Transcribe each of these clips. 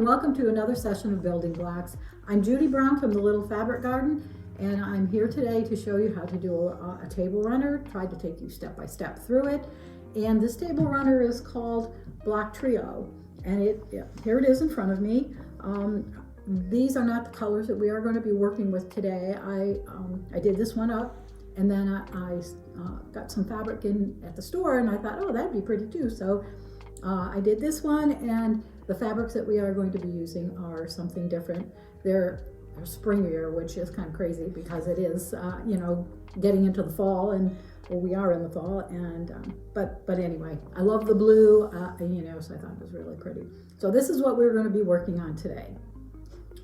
welcome to another session of Building Blocks. I'm Judy Brown from the Little Fabric Garden, and I'm here today to show you how to do a table runner. Tried to take you step by step through it, and this table runner is called Block Trio, and here it is in front of me. These are not the colors that we are going to be working with today. I did this one up, and then I got some fabric in at the store, and I thought, oh, that'd be pretty too. So I did this one, and the fabrics that we are going to be using are something different. They're springier, which is kind of crazy because it is, getting into the fall, and well, we are in the fall, and but anyway, I love the blue, so I thought it was really pretty. So this is what we're going to be working on today.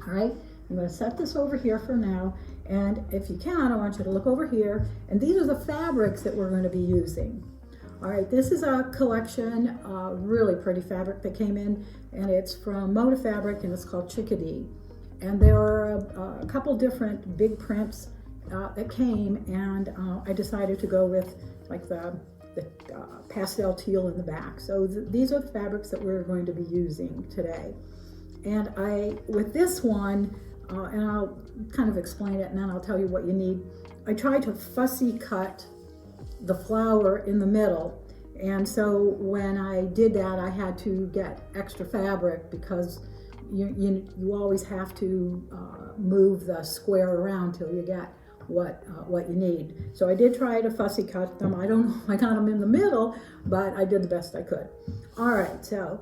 All right, I'm going to set this over here for now, and if you can, I want you to look over here, and these are the fabrics that we're going to be using. All right, this is a collection, really pretty fabric that came in, and it's from Moda Fabric, and it's called Chickadee. And there are a couple different big prints that came, and I decided to go with like the pastel teal in the back. So these are the fabrics that we're going to be using today. And with this one, and I'll kind of explain it, and then I'll tell you what you need. I tried to fussy cut the flower in the middle, and so when I did that, I had to get extra fabric because you always have to move the square around till you get what you need. So I did try to fussy cut them. I don't know if I got them in the middle, but I did the best I could. All right, so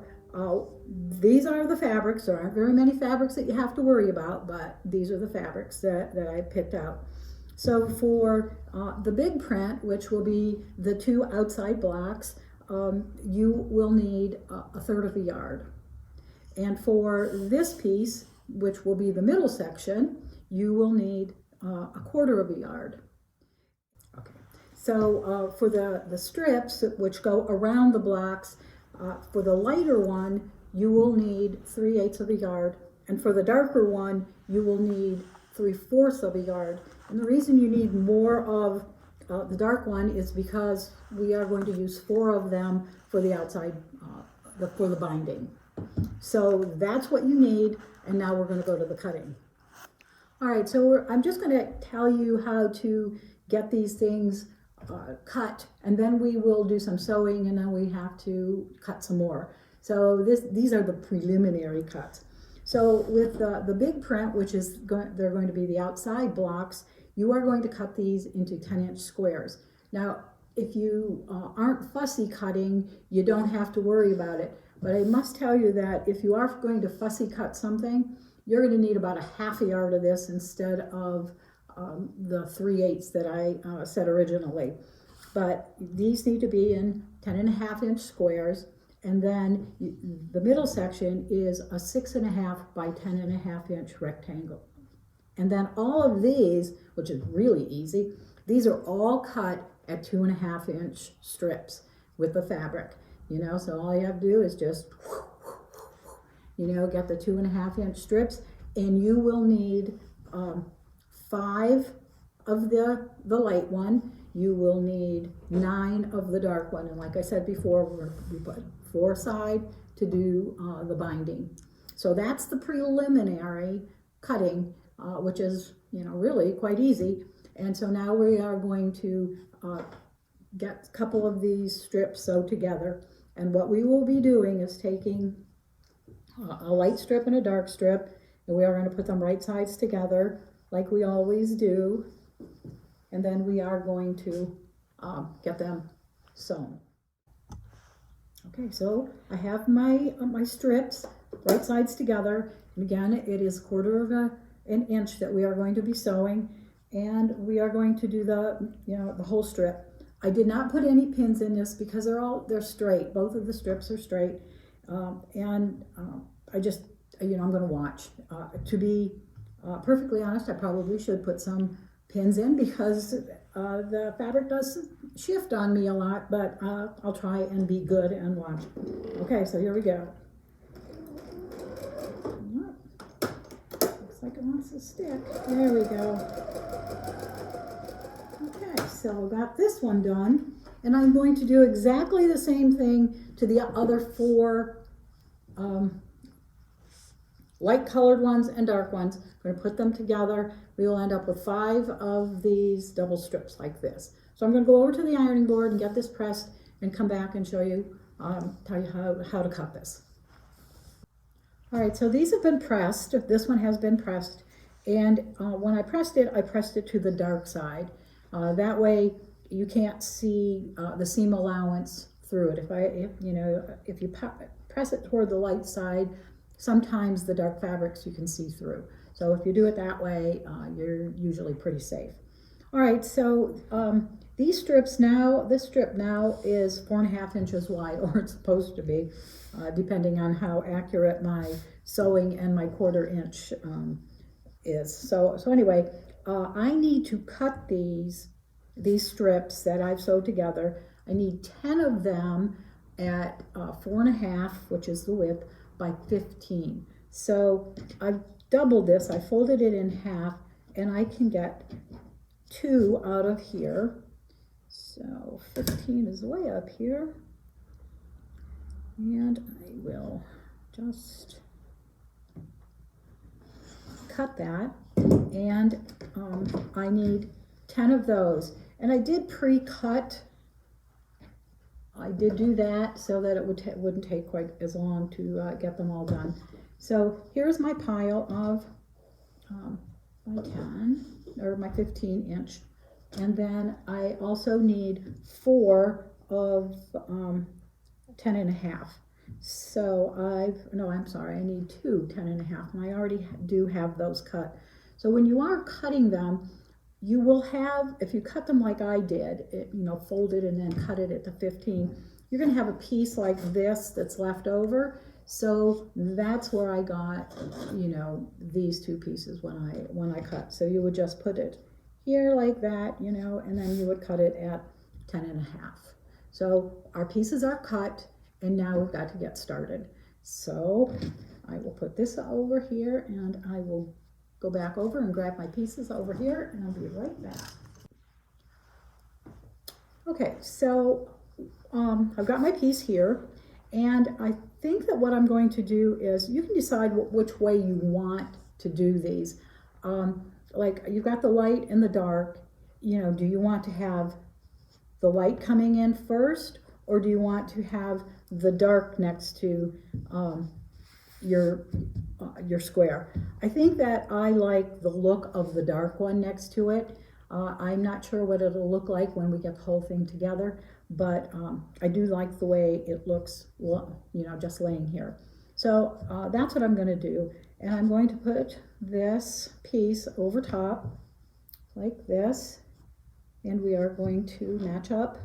these are the fabrics. There aren't very many fabrics that you have to worry about, but these are the fabrics that I picked out. So for the big print, which will be the two outside blocks, you will need a third of a yard. And for this piece, which will be the middle section, you will need a quarter of a yard. Okay. So for the strips, which go around the blocks, for the lighter one, you will need 3/8 of a yard. And for the darker one, you will need 3/4 of a yard. And the reason you need more of the dark one is because we are going to use 4 of them for the outside, for the binding. So that's what you need, and now we're going to go to the cutting. All right, so I'm just going to tell you how to get these things cut, and then we will do some sewing, and then we have to cut some more. So these are the preliminary cuts. So with the big print, which is they're going to be the outside blocks, you are going to cut these into 10-inch squares. Now, if you aren't fussy cutting, you don't have to worry about it. But I must tell you that if you are going to fussy cut something, you're going to need about a half a yard of this instead of the 3/8 that I said originally. But these need to be in 10.5-inch squares. And then the middle section is a 6.5 by 10.5-inch rectangle. And then all of these, which is really easy, these are all cut at 2.5-inch strips with the fabric. So all you have to do is just, get the 2.5-inch strips, and you will need 5 of the light one. You will need 9 of the dark one. And like I said before, we put 4 side to do the binding. So that's the preliminary cutting, which is, really quite easy. And so now we are going to get a couple of these strips sewed together. And what we will be doing is taking a light strip and a dark strip, and we are going to put them right sides together like we always do. And then we are going to get them sewn. Okay, so I have my strips right sides together. And again, it is 1/4 of an inch that we are going to be sewing, and we are going to do the whole strip. I did not put any pins in this because they're straight. Both of the strips are straight, and I just I'm going to watch. To be perfectly honest, I probably should put some pins in because the fabric does shift on me a lot, but I'll try and be good and watch. Okay, so here we go. Looks like it wants to stick. There we go. Okay, so got this one done, and I'm going to do exactly the same thing to the other 4 light colored ones and dark ones. I'm gonna put them together. We will end up with 5 of these double strips like this. So I'm gonna go over to the ironing board and get this pressed and come back and show you, tell you how to cut this. All right, so these have been pressed. This one has been pressed. And when I pressed it to the dark side. That way you can't see the seam allowance through it. If you press it toward the light side, sometimes the dark fabrics you can see through. So if you do it that way, you're usually pretty safe. All right, so this strip now is 4.5 inches wide, or it's supposed to be, depending on how accurate my sewing and my 1/4 inch is. So anyway, I need to cut these strips that I've sewed together. I need 10 of them at 4.5, which is the width, by 15. So I've doubled this, I folded it in half, and I can get 2 out of here. So 15 is way up here. And I will just cut that. And I need 10 of those. And I did pre-cut. I did do that so that it wouldn't take quite as long to get them all done. So here's my pile of my 10, or my 15 inch. And then I also need 4 of 10.5. So I need 2 10.5, and I already do have those cut. So when you are cutting them, you will have, if you cut them like I did, fold it and then cut it at the 15, you're gonna have a piece like this that's left over. So that's where I got, these 2 pieces when I cut. So you would just put it here like that, and then you would cut it at 10.5. So our pieces are cut, and now we've got to get started. So I will put this over here, and I will go back over and grab my pieces over here, and I'll be right back. Okay, so I've got my piece here, and I think that what I'm going to do is, you can decide which way you want to do these. Like you've got the light and the dark, do you want to have the light coming in first, or do you want to have the dark next to your square? I think that I like the look of the dark one next to it. I'm not sure what it'll look like when we get the whole thing together, but I do like the way it looks, just laying here. So that's what I'm going to do. And I'm going to put this piece over top like this, and we are going to match up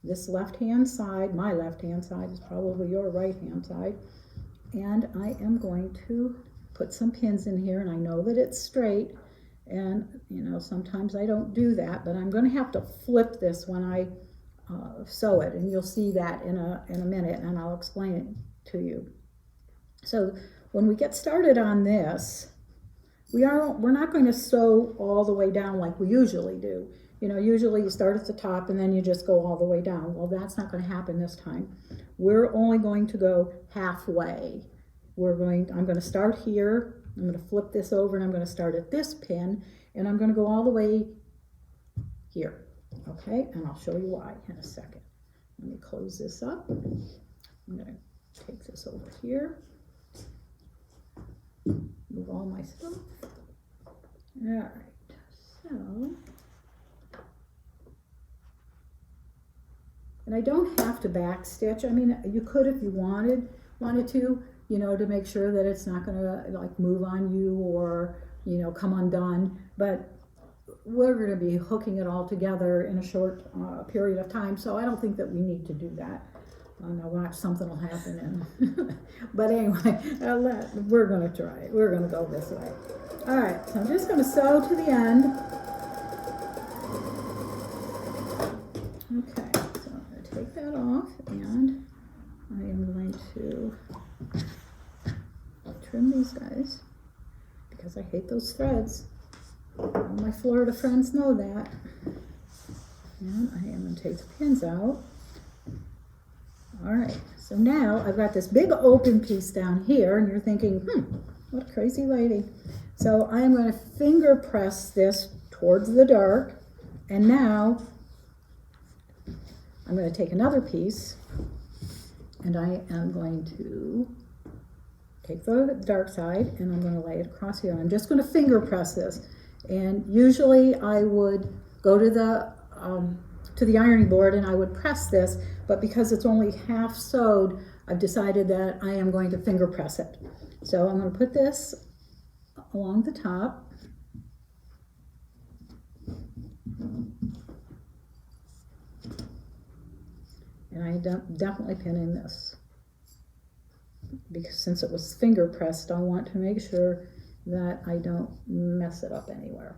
this left-hand side. My left-hand side is probably your right-hand side. And I am going to put some pins in here, and I know that it's straight, and sometimes I don't do that, but I'm going to have to flip this when I sew it, and you'll see that in a minute, and I'll explain it to you. So when we get started on this, we're not going to sew all the way down like we usually do. Usually you start at the top and then you just go all the way down. Well, that's not going to happen this time. We're only going to go halfway. I'm going to start here. I'm going to flip this over, and I'm going to start at this pin, and I'm going to go all the way here. Okay, and I'll show you why in a second. Let me close this up. I'm going to take this over here. Move all my stuff. All right, so. And I don't have to back stitch. I mean, you could if you wanted to, to make sure that it's not gonna like move on you or, come undone. But we're gonna be hooking it all together in a short period of time. So I don't think that we need to do that. Now watch, something will happen. But anyway, we're gonna try it. We're gonna go this way. All right, so I'm just gonna sew to the end. Okay. Take that off, and I am going to trim these guys because I hate those threads. All my Florida friends know that. And I am going to take the pins out. All right, so now I've got this big open piece down here, and you're thinking, What a crazy lady. So I'm going to finger press this towards the dark, and now I'm going to take another piece and I am going to take the dark side and I'm going to lay it across here. I'm just going to finger press this, and usually I would go to the ironing board and I would press this, but because it's only half sewed, I've decided that I am going to finger press it. So I'm going to put this along the top. And I definitely pinning this, because since it was finger pressed, I want to make sure that I don't mess it up anywhere.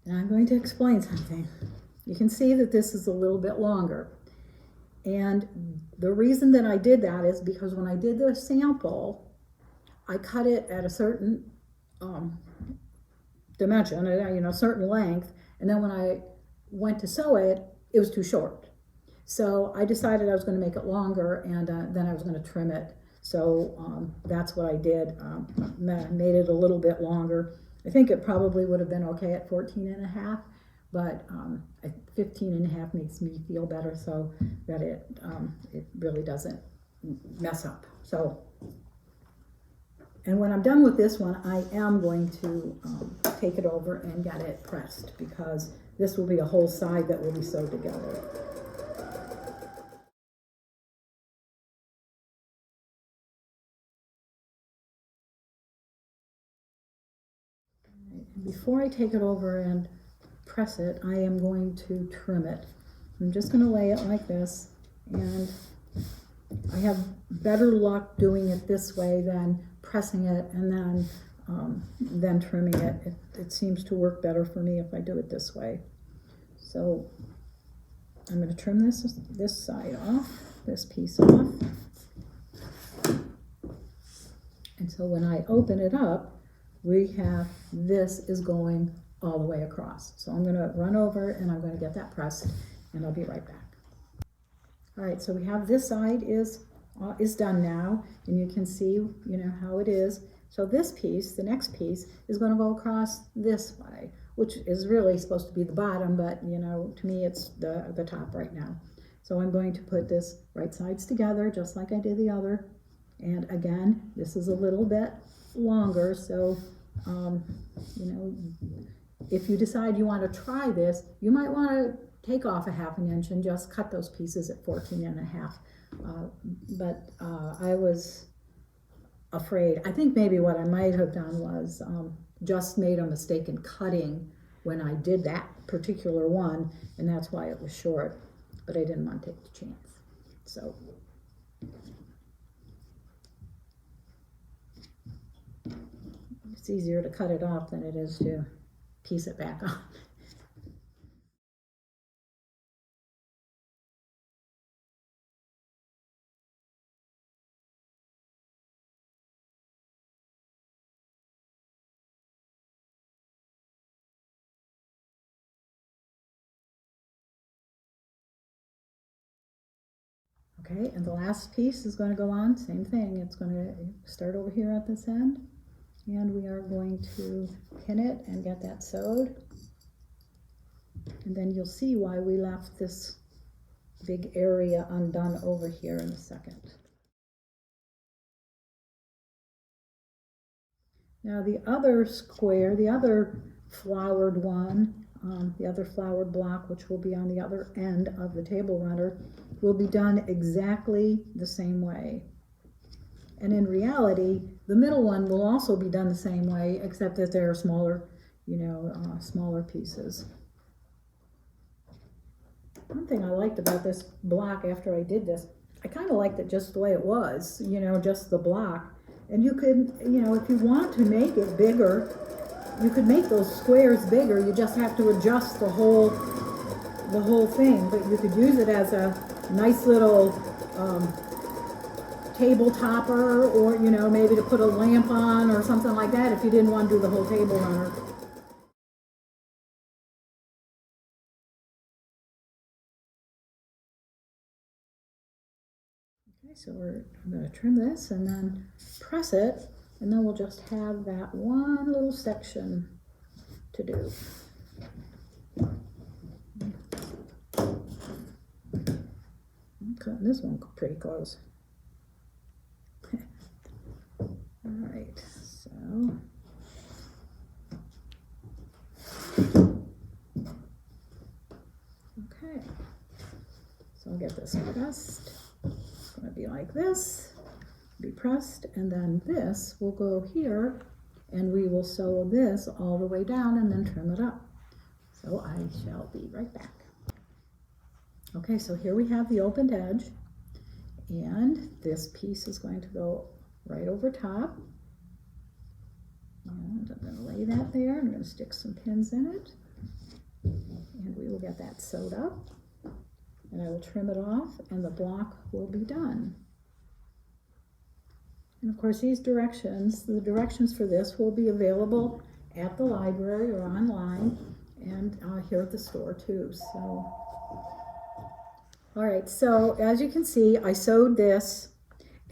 And I'm going to explain something. You can see that this is a little bit longer. And the reason that I did that is because when I did the sample, I cut it at a certain dimension, a certain length, and then when I went to sew it, it was too short. So I decided I was going to make it longer, and then I was going to trim it. So that's what I did. Made it a little bit longer. I think it probably would have been okay at 14 and a half, but 15 and a half makes me feel better, so that it really doesn't mess up. So, and when I'm done with this one, I am going to take it over and get it pressed, because this will be a whole side that will be sewed together. Before I take it over and press it, I am going to trim it. I'm just going to lay it like this, and I have better luck doing it this way than pressing it and then trimming it. It seems to work better for me if I do it this way. So I'm going to trim this side off, this piece off. And so when I open it up, we have, this is going all the way across. So I'm going to run over and I'm going to get that pressed, and I'll be right back. All right, so we have this side is done now, and you can see, how it is. So this piece, the next piece, is going to go across this way, which is really supposed to be the bottom, but to me it's the top right now. So I'm going to put this right sides together, just like I did the other. And again, this is a little bit longer, so if you decide you want to try this, you might want to take off a ½ inch and just cut those pieces at 14 and a half. But I was afraid. I think maybe what I might have done was just made a mistake in cutting when I did that particular one, and that's why it was short, but I didn't want to take the chance. So it's easier to cut it off than it is to piece it back on. Okay, and the last piece is going to go on, same thing. It's going to start over here at this end, and we are going to pin it and get that sewed. And then you'll see why we left this big area undone over here in a second. Now the other square, the other flowered one, the other flowered block, which will be on the other end of the table runner, will be done exactly the same way. And in reality, the middle one will also be done the same way, except that they're smaller, smaller pieces. One thing I liked about this block after I did this, I kind of liked it just the way it was, just the block. And you could, if you want to make it bigger, you could make those squares bigger. You just have to adjust the whole thing. But you could use it as a nice little table topper, or maybe to put a lamp on or something like that if you didn't want to do the whole table runner. Okay, so I'm going to trim this and then press it, And then we'll just have that one little section to do. I'm cutting this one pretty close. All right, so. Okay, so I'll get this pressed. It's going to be like this, be pressed, and then this will go here, and we will sew this all the way down and then trim it up. So I shall be right back. Okay, so here we have the opened edge, and this piece is going to go right over top. And I'm going to lay that there. I'm going to stick some pins in it, and we will get that sewed up, and I will trim it off, and the block will be done. And of course, these directions, the directions for this will be available at the library or online, and here at the store too. So, all right, so as you can see, I sewed this,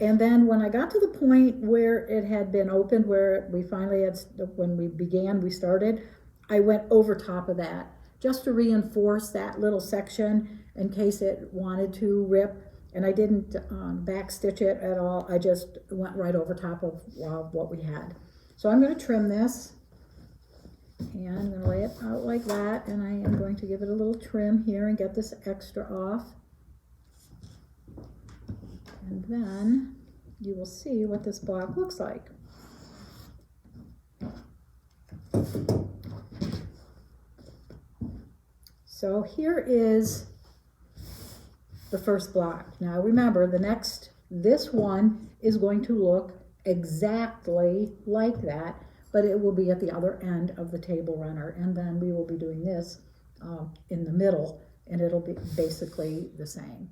and then when I got to the point where it had been opened, where we finally had, when we started, I went over top of that just to reinforce that little section in case it wanted to rip. And I didn't back stitch it at all. I just went right over top of what we had. So I'm going to trim this, and I'm going to lay it out like that, and I am going to give it a little trim here and get this extra off. And then you will see what this block looks like. So here is the first block. Now remember, this one is going to look exactly like that, but it will be at the other end of the table runner, and then we will be doing this in the middle, and it'll be basically the same.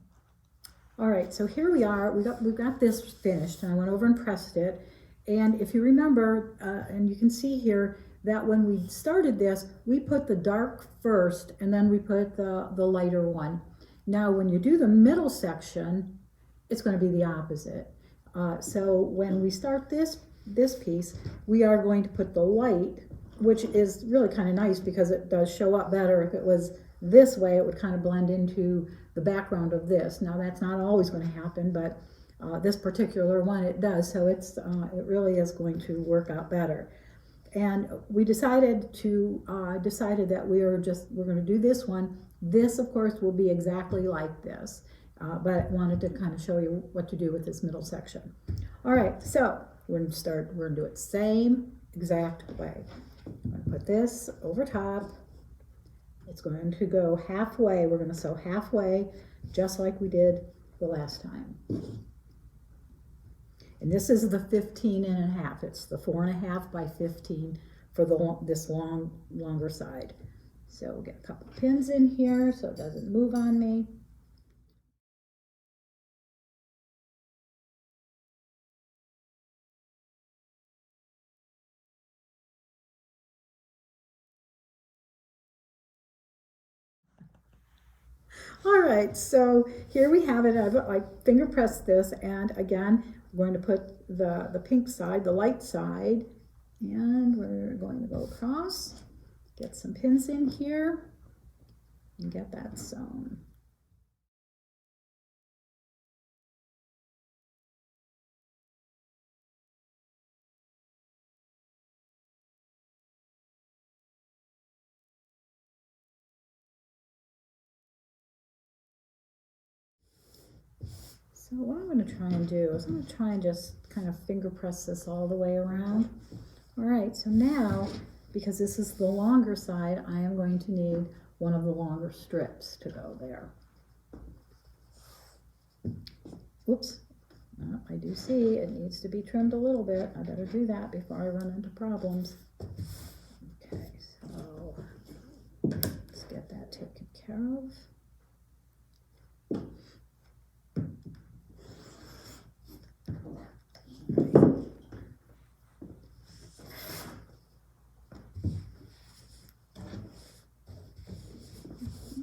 All right, so here we are. We've got this finished, and I went over and pressed it. And if you remember, and you can see here that when we started this, we put the dark first, and then we put the lighter one. Now, when you do the middle section, it's going to be the opposite. So when we start this piece, we are going to put the light, which is really kind of nice because it does show up better. If it was this way, it would kind of blend into the background of this. Now, that's not always going to happen, but this particular one, it does. So it really is going to work out better. And we decided that we're going to do this one. This, of course, will be exactly like this, but I wanted to kind of show you what to do with this middle section. All right, so we're going to do it same exact way. I'm going to put this over top. It's going to go halfway. We're going to sew halfway, just like we did the last time. And this is the 15.5. It's the 4.5 by 15 for this longer side. So we'll get a couple pins in here so it doesn't move on me. All right, so here we have it. I finger pressed this, and again, we're going to put the pink side, the light side, and we're going to go across, get some pins in here, and get that sewn. So what I'm going to try and do is I'm going to try and just kind of finger press this all the way around. All right, so now, because this is the longer side, I am going to need one of the longer strips to go there. Whoops, I do see it needs to be trimmed a little bit. I better do that before I run into problems. Okay, so let's get that taken care of.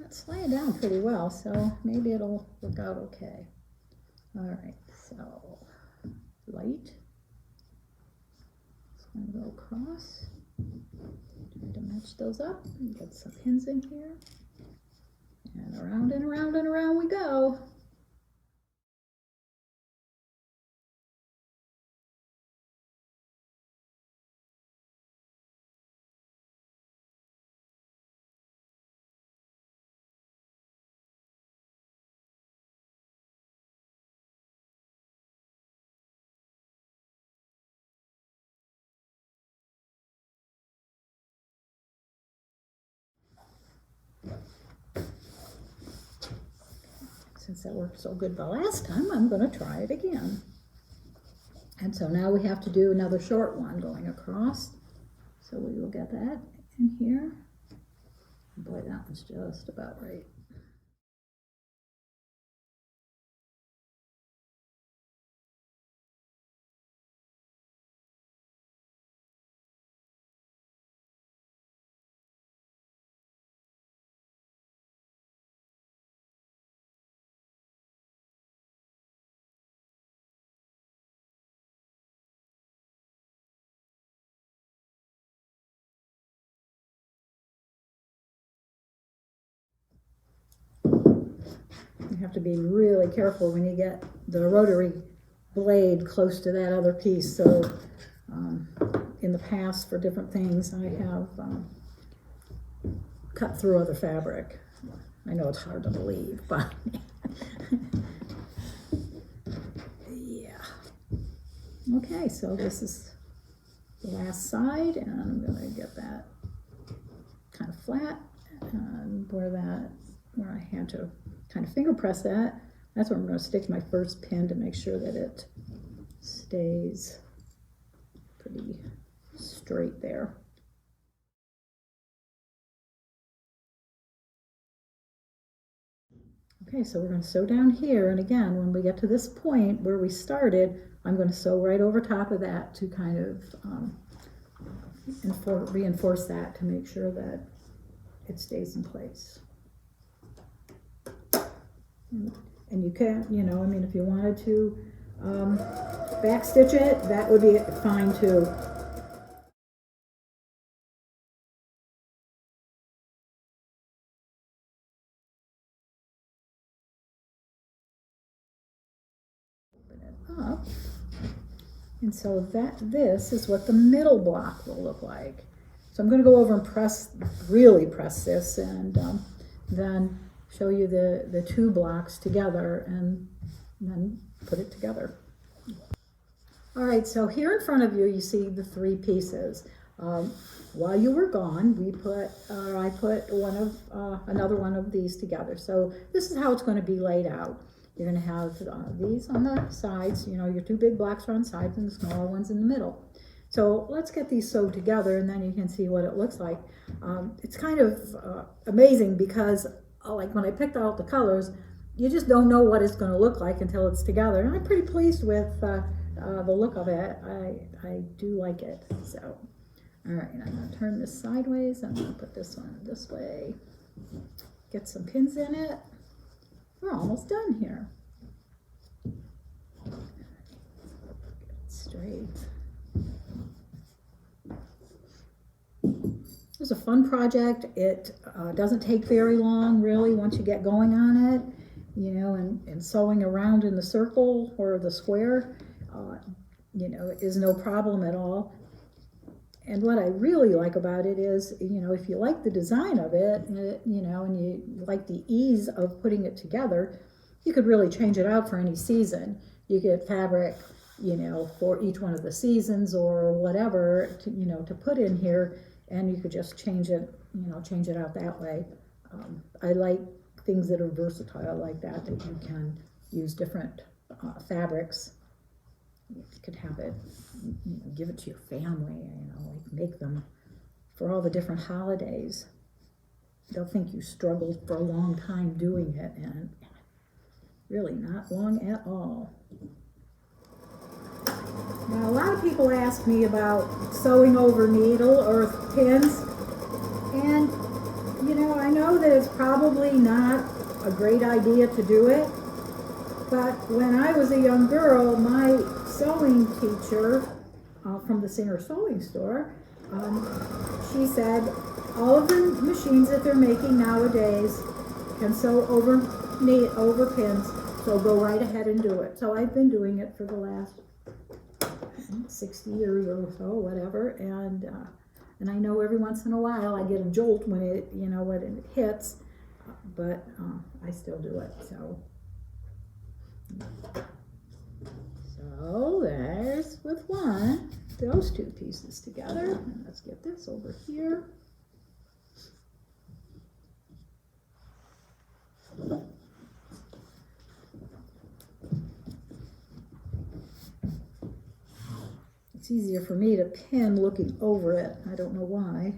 It's laying down pretty well, so maybe it'll work out okay. All right, so light, and go across. Try to match those up. Get some pins in here. And around and around and around we go. Since that worked so good the last time, I'm going to try it again. And so now we have to do another short one going across. So we will get that in here. Boy, that one's just about right. You have to be really careful when you get the rotary blade close to that other piece. So in the past, for different things, I have cut through other fabric. I know it's hard to believe, but yeah. Okay, so this is the last side, and I'm going to get that kind of flat, and where I had to kind of finger press that, that's where I'm going to stick my first pin to make sure that it stays pretty straight there. Okay, so we're going to sew down here, and again, when we get to this point where we started, I'm going to sew right over top of that to kind of reinforce that to make sure that it stays in place. And you can, you know, I mean, if you wanted to back stitch it, that would be fine too. Open it up. And so this is what the middle block will look like. So I'm going to go over and really press this, and then show you the two blocks together and then put it together. All right, so here in front of you, you see the three pieces. While you were gone, I put another one of these together. So this is how it's going to be laid out. You're going to have these on the sides, you know, your two big blocks are on sides and the smaller ones in the middle. So let's get these sewed together, and then you can see what it looks like. It's kind of amazing because like when I picked out the colors, you just don't know what it's going to look like until it's together. And I'm pretty pleased with the look of it. I do like it. So, all right, I'm going to turn this sideways. I'm going to put this one this way. Get some pins in it. We're almost done here. Get it straight. It was a fun project. It doesn't take very long, really, once you get going on it, you know, and sewing around in the circle or the square, you know, is no problem at all. And what I really like about it is, you know, if you like the design of it, you know, and you like the ease of putting it together, you could really change it out for any season. You get fabric, you know, for each one of the seasons or whatever, to, you know, to put in here. And you could just change it, you know, change it out that way. I like things that are versatile like that you can use different fabrics. You could have it, you know, give it to your family, you know, like make them for all the different holidays. They'll think you struggled for a long time doing it, and really not long at all. Now, a lot of people ask me about sewing over needle or pins, and you know, I know that it's probably not a great idea to do it, but when I was a young girl, my sewing teacher from the Singer Sewing Store. She said all of the machines that they're making nowadays can sew over pins, so go right ahead and do it. So I've been doing it for the last 60 years or so, whatever, and I know every once in a while I get a jolt when it, when it hits, but I still do it. So there's with one, those two pieces together. And let's get this over here. It's easier for me to pin looking over it. I don't know why.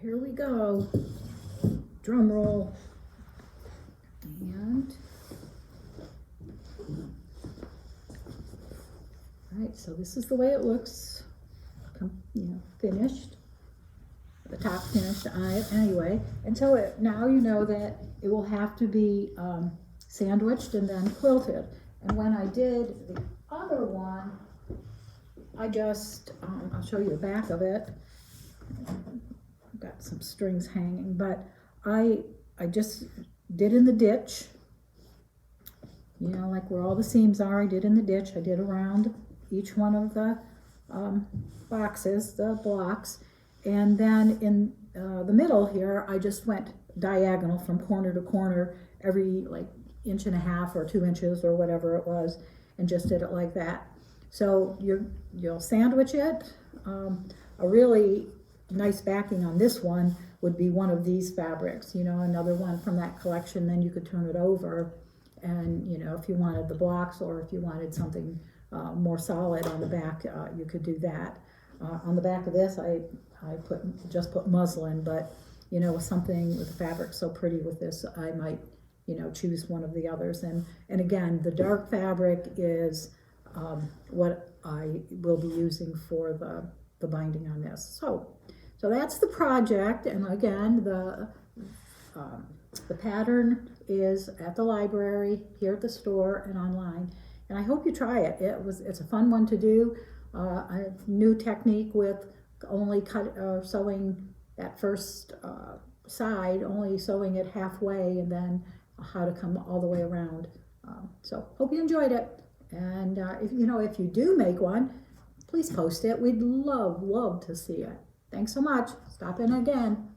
Here we go. Drum roll. And right, so this is the way it looks, finished. The top finished on it anyway. And so now you know that it will have to be sandwiched and then quilted. And when I did the other one, I just, I'll show you the back of it. Got some strings hanging, but I just did in the ditch, like where all the seams are. I did in the ditch. I did around each one of the boxes, the blocks, and then in the middle here I just went diagonal from corner to corner every like 1.5 or 2 inches or whatever it was, and just did it like that. So you'll sandwich it. A really nice backing on this one would be one of these fabrics, another one from that collection. Then you could turn it over, and if you wanted the blocks or if you wanted something more solid on the back, you could do that. On the back of this, I just put muslin, but with something with the fabric so pretty with this, I might choose one of the others. And again, the dark fabric is what I will be using for the binding on this. So that's the project, and again, the pattern is at the library, here at the store, and online. And I hope you try it. It's a fun one to do. A new technique with only sewing that first side, only sewing it halfway, and then how to come all the way around. So hope you enjoyed it. And if you do make one, please post it. We'd love to see it. Thanks so much. Stop in again.